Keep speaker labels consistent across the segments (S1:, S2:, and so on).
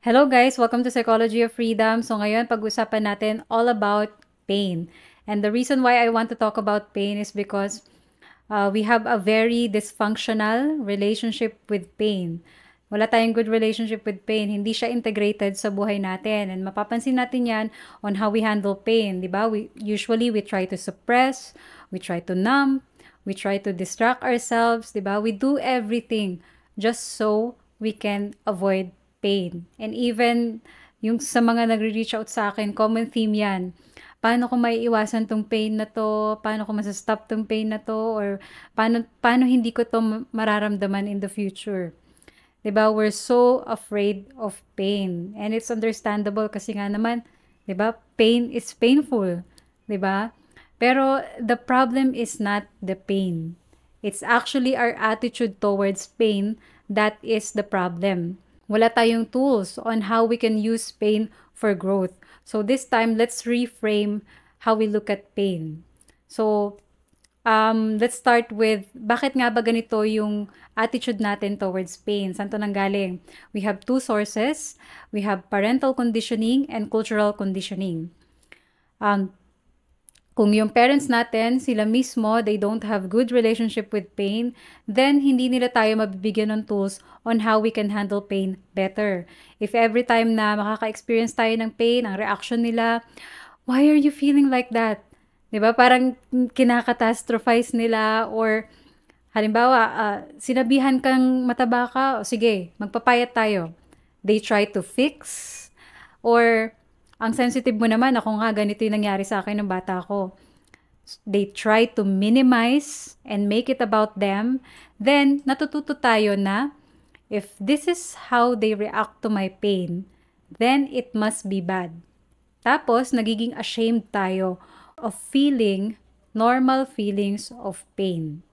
S1: Hello guys, welcome to Psychology of Freedom. So ngayon pag-usapan natin all about pain. And the reason why I want to talk about pain is because we have a very dysfunctional relationship with pain. Wala tayong good relationship with pain. Hindi siya integrated sa buhay natin. And mapapansin natin yan on how we handle pain. Diba? We try to suppress, we try to numb, we try to distract ourselves. Diba? We do everything just so we can avoid pain. And even yung sa mga nagre-reach out sa akin, common theme yan. Paano ko maiiwasan tong pain na to? Paano ko masa-stop tong pain na to? Or paano hindi ko to mararamdaman in the future? 'Di ba? We're so afraid of pain. And it's understandable kasi nga naman, 'di ba? Pain is painful, 'di ba? Pero the problem is not the pain. It's actually our attitude towards pain that is the problem. Wala tayong tools on how we can use pain for growth. So this time, let's reframe how we look at pain. So, let's start with, bakit nga ba ganito yung attitude natin towards pain? Saan to nanggaling? We have two sources. We have parental conditioning and cultural conditioning. Kung yung parents natin, sila mismo, they don't have good relationship with pain, then hindi nila tayo mabibigyan ng tools on how we can handle pain better. If every time na makaka-experience tayo ng pain, ang reaction nila, why are you feeling like that? Diba? Parang kinakatastrophize nila or halimbawa, sinabihan kang mataba ka, o sige, magpapayat tayo. They try to fix or ang sensitive mo naman, ako nga, ganito yung nangyari sa akin ng bata ko. They try to minimize and make it about them. Then, natututo tayo na, if this is how they react to my pain, then it must be bad. Tapos, nagiging ashamed tayo of feeling normal feelings of pain.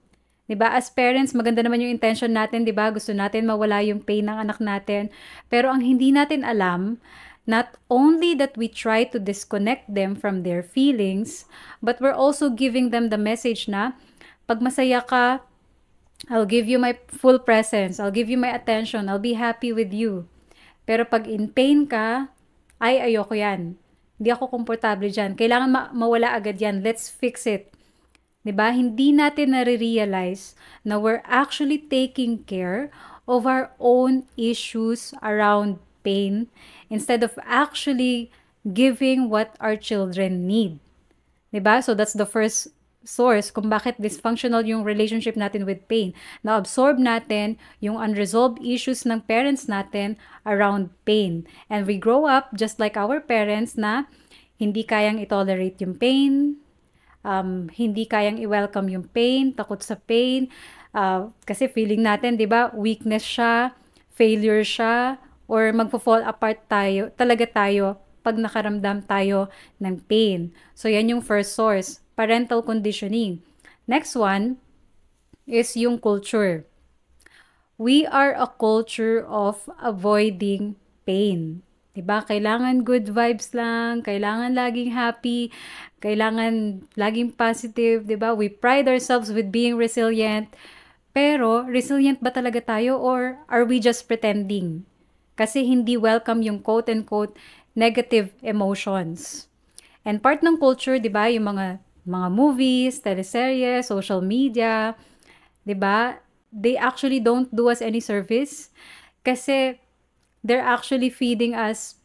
S1: 'Di ba? As parents, maganda naman yung intention natin, 'di ba? Gusto natin mawala yung pain ng anak natin. Pero ang hindi natin alam, not only that we try to disconnect them from their feelings, but we're also giving them the message na, pag masaya ka, I'll give you my full presence, I'll give you my attention, I'll be happy with you. Pero pag in pain ka, ay ayoko yan. Hindi ako komportable dyan. Kailangan mawala agad yan. Let's fix it. 'Di ba? Hindi natin nare-realize na we're actually taking care of our own issues around pain instead of actually giving what our children need. 'Di ba? So that's the first source kung bakit dysfunctional yung relationship natin with pain. Na-absorb natin yung unresolved issues ng parents natin around pain. And we grow up just like our parents na hindi kayang i-tolerate yung pain, hindi kayang i-welcome yung pain, takot sa pain, kasi feeling natin, 'di ba, weakness siya, failure siya, or magfo-fall apart talaga tayo pag nakaramdam tayo ng pain. So yan yung first source, parental conditioning. Next one is yung culture. We are a culture of avoiding pain. 'Di ba? Kailangan good vibes lang, kailangan laging happy, kailangan laging positive, 'di ba? We pride ourselves with being resilient. Pero resilient ba talaga tayo or are we just pretending? Kasi hindi welcome yung quote-unquote negative emotions. And part ng culture, 'di ba, yung mga movies, teleserye, social media, 'di ba? They actually don't do us any service kasi they're actually feeding us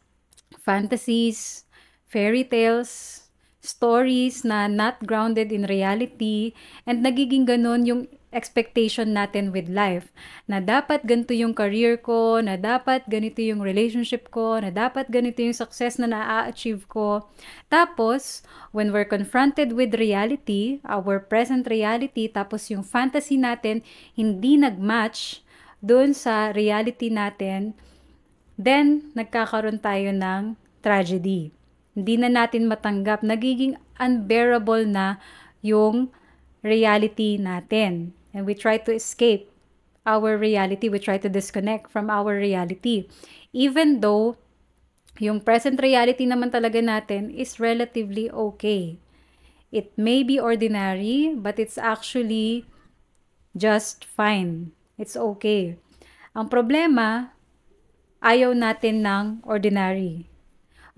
S1: fantasies, fairy tales, stories na not grounded in reality, and nagiging ganun yung expectation natin with life. Na dapat ganito yung career ko, na dapat ganito yung relationship ko, na dapat ganito yung success na na-achieve ko. Tapos, when we're confronted with reality, our present reality, tapos yung fantasy natin hindi nag-match doon sa reality natin, then nagkakaroon tayo ng tragedy. Hindi na natin matanggap, nagiging unbearable na yung reality natin. And we try to escape our reality. We try to disconnect from our reality. Even though yung present reality naman talaga natin is relatively okay. It may be ordinary, but it's actually just fine. It's okay. Ang problema, ayaw natin ng ordinary.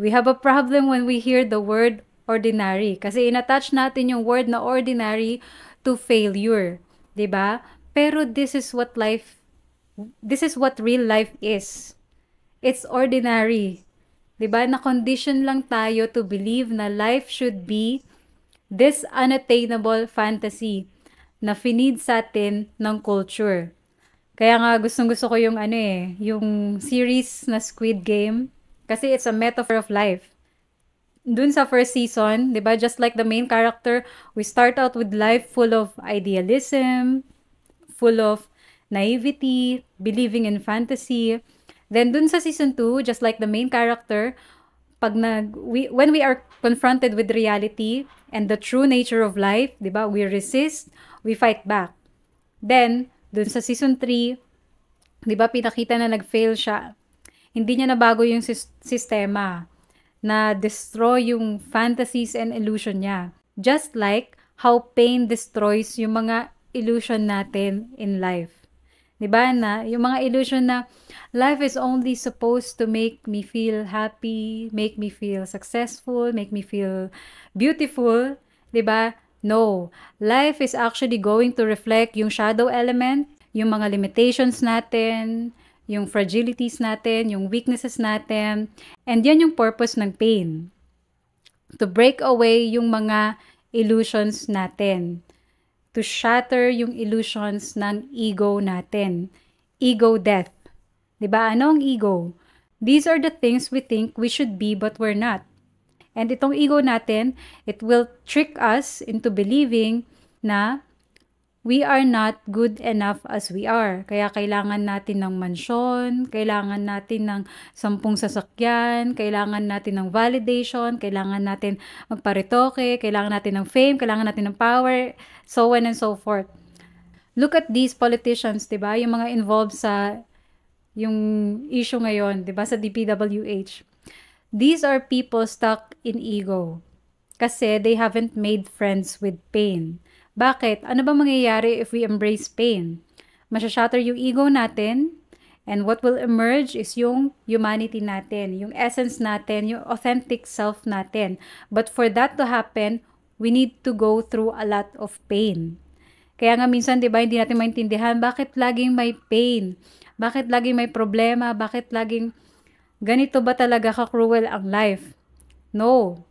S1: We have a problem when we hear the word ordinary kasi inattach natin yung word na ordinary to failure, 'di ba? Pero this is what real life is. It's ordinary. 'Di ba? Na-condition lang tayo to believe na life should be this unattainable fantasy na finid sa atin ng culture. Kaya nga gustong-gusto ko yung yung series na Squid Game kasi it's a metaphor of life. Dun sa first season, 'di ba, just like the main character, we start out with life full of idealism, full of naivety, believing in fantasy. Then dun sa season 2, just like the main character, when we are confronted with reality and the true nature of life, 'di ba? We resist, we fight back. Then dun sa season 3, 'di ba, pinakita na nag-fail siya. Hindi niya nabago yung sistema na destroy yung fantasies and illusion niya. Just like how pain destroys yung mga illusion natin in life. 'Di ba, na yung mga illusion na life is only supposed to make me feel happy, make me feel successful, make me feel beautiful, 'di ba? No, life is actually going to reflect yung shadow element, yung mga limitations natin, yung fragilities natin, yung weaknesses natin, and yan yung purpose ng pain. To break away yung mga illusions natin. To shatter yung illusions ng ego natin. Ego death. 'Di ba? Ano ang ego? These are the things we think we should be but we're not. And itong ego natin, it will trick us into believing na we are not good enough as we are. Kaya kailangan natin ng mansyon, kailangan natin ng 10 sasakyan, kailangan natin ng validation, kailangan natin magparitoke, kailangan natin ng fame, kailangan natin ng power, so on and so forth. Look at these politicians, 'di ba? Yung mga involved sa yung issue ngayon, 'di ba, sa DPWH. These are people stuck in ego kasi they haven't made friends with pain. Bakit? Ano ba mangyayari if we embrace pain? Masashatter yung ego natin, and what will emerge is yung humanity natin, yung essence natin, yung authentic self natin. But for that to happen, we need to go through a lot of pain. Kaya nga minsan, di ba, hindi natin maintindihan bakit laging may pain, bakit laging may problema, bakit laging ganito ba talaga ka-cruel ang life? No.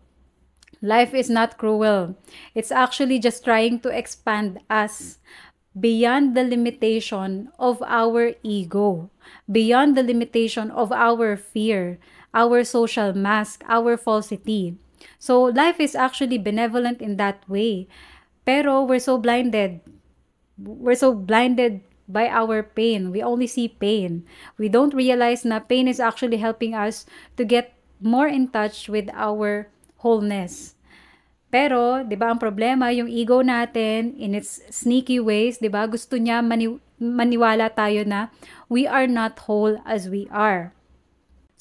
S1: Life is not cruel. It's actually just trying to expand us beyond the limitation of our ego, beyond the limitation of our fear, our social mask, our falsity. So life is actually benevolent in that way. Pero we're so blinded. We're so blinded by our pain. We only see pain. We don't realize na pain is actually helping us to get more in touch with our wholeness. Pero, 'di ba, ang problema yung ego natin in its sneaky ways, 'di ba? Gusto niya maniwala tayo na we are not whole as we are.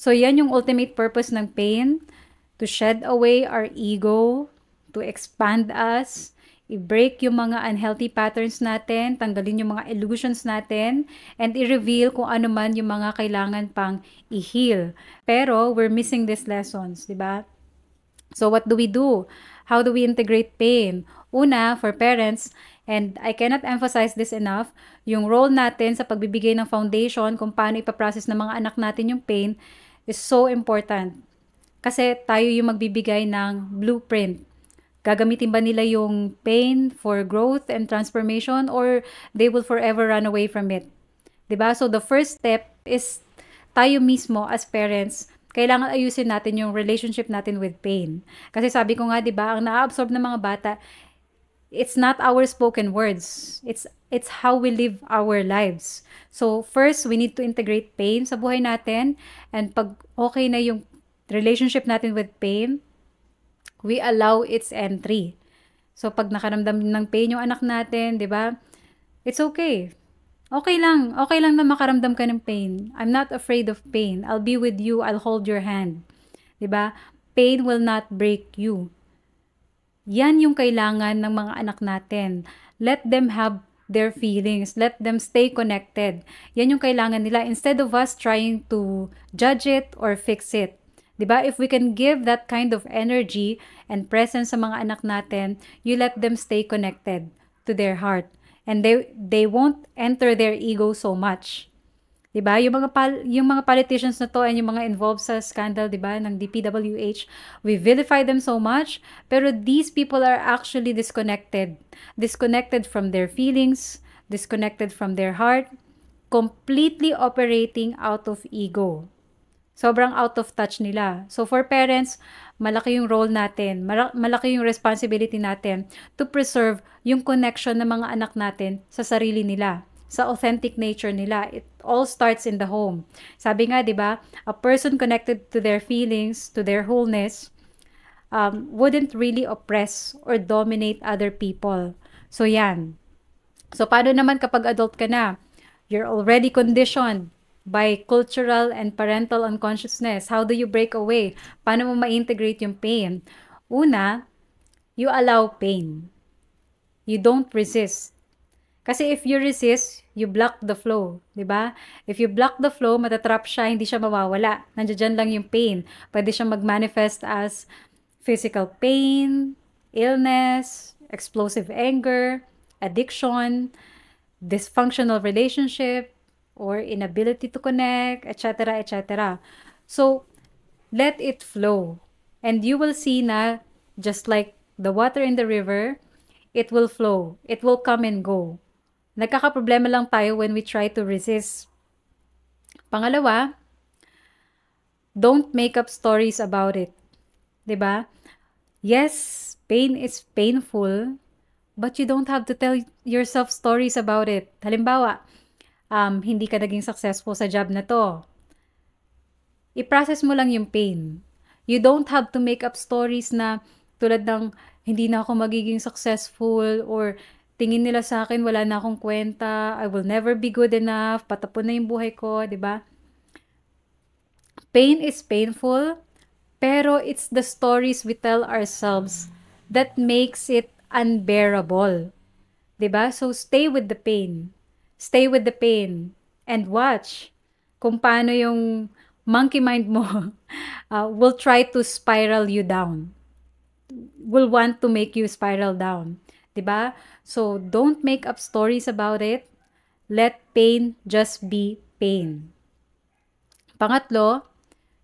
S1: So, yan yung ultimate purpose ng pain, to shed away our ego, to expand us, i-break yung mga unhealthy patterns natin, tanggalin yung mga illusions natin, and i-reveal kung ano man yung mga kailangan pang i-heal. Pero, we're missing these lessons, di ba? So, what do we do? How do we integrate pain? Una, for parents, and I cannot emphasize this enough, yung role natin sa pagbibigay ng foundation kung paano ipaprocess ng mga anak natin yung pain is so important. Kasi tayo yung magbibigay ng blueprint. Gagamitin ba nila yung pain for growth and transformation, or they will forever run away from it? 'Di ba? So the first step is tayo mismo as parents, kailangan ayusin natin yung relationship natin with pain. Kasi sabi ko nga, 'di ba, ang na-absorb ng mga bata, it's not our spoken words. It's how we live our lives. So first, we need to integrate pain sa buhay natin, and pag okay na yung relationship natin with pain, we allow its entry. So, pag nakaramdam ng pain yung anak natin, di ba? It's okay. Okay lang. Okay lang na makaramdam ka ng pain. I'm not afraid of pain. I'll be with you. I'll hold your hand. Di ba? Pain will not break you. Yan yung kailangan ng mga anak natin. Let them have their feelings. Let them stay connected. Yan yung kailangan nila instead of us trying to judge it or fix it. 'Di ba? If we can give that kind of energy and presence sa mga anak natin, you let them stay connected to their heart. And they won't enter their ego so much. 'Di ba? Yung mga politicians na to and yung mga involved sa scandal, 'di ba, ng DPWH, we vilify them so much, pero these people are actually disconnected from their feelings, disconnected from their heart, completely operating out of ego. Sobrang out of touch nila. So for parents, malaki yung role natin, malaki yung responsibility natin to preserve yung connection ng mga anak natin sa sarili nila, sa authentic nature nila. It all starts in the home. Sabi nga, 'di ba, a person connected to their feelings, to their wholeness, wouldn't really oppress or dominate other people. So yan. So paano naman kapag adult ka na? You're already conditioned by cultural and parental unconsciousness. How do you break away? Paano mo ma-integrate yung pain? Una, you allow pain. You don't resist. Kasi if you resist, you block the flow, 'di ba? If you block the flow, matatrap siya, hindi siya mawawala. Nandiyan lang yung pain. Pwede siyang mag-manifest as physical pain, illness, explosive anger, addiction, dysfunctional relationship, or inability to connect, etc., etc. So, let it flow. And you will see na, just like the water in the river, it will flow. It will come and go. Nagkakaproblema lang tayo when we try to resist. Pangalawa, don't make up stories about it. 'Di ba? Yes, pain is painful, but you don't have to tell yourself stories about it. Halimbawa, hindi ka naging successful sa job na to. I-process mo lang yung pain. You don't have to make up stories na tulad ng hindi na ako magiging successful or tingin nila sa akin wala na akong kwenta, I will never be good enough, patapon na yung buhay ko, 'di ba? Pain is painful, pero it's the stories we tell ourselves that makes it unbearable. 'Di ba? So stay with the pain. Stay with the pain and watch kung paano yung monkey mind mo will try to spiral you down. Will want to make you spiral down. 'Di ba? So don't make up stories about it. Let pain just be pain. Pangatlo,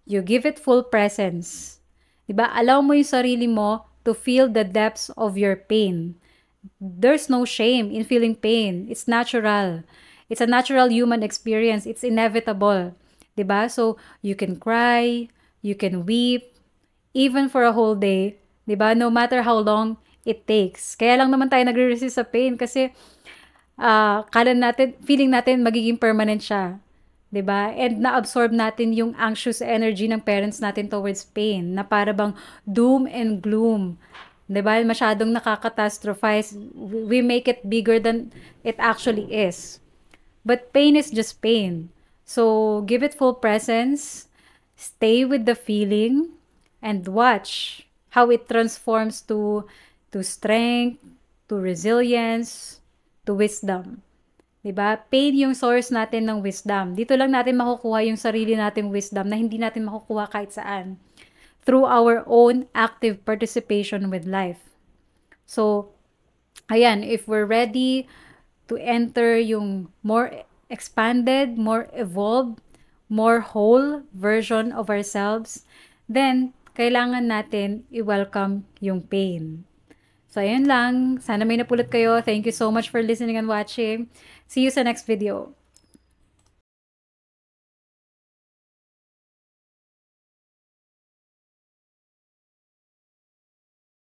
S1: you give it full presence. 'Di ba? Allow mo yung sarili mo to feel the depths of your pain. There's no shame in feeling pain. It's natural. It's a natural human experience. It's inevitable. 'Di ba? So, you can cry, you can weep, even for a whole day. 'Di ba? No matter how long it takes. Kaya lang naman tayo nagre-resist sa pain kasi feeling natin magiging permanent siya. 'Di ba? And na-absorb natin yung anxious energy ng parents natin towards pain na para bang doom and gloom. 'Di ba? Masyadong nakakatastrophize. We make it bigger than it actually is. But pain is just pain. So, give it full presence, stay with the feeling, and watch how it transforms to strength, to resilience, to wisdom. 'Di ba? Pain yung source natin ng wisdom. Dito lang natin makukuha yung sarili nating wisdom na hindi natin makukuha kahit saan. Through our own active participation with life. So, ayan, if we're ready to enter yung more expanded, more evolved, more whole version of ourselves, then kailangan natin i-welcome yung pain. So, ayun lang. Sana may napulot kayo. Thank you so much for listening and watching. See you sa next video.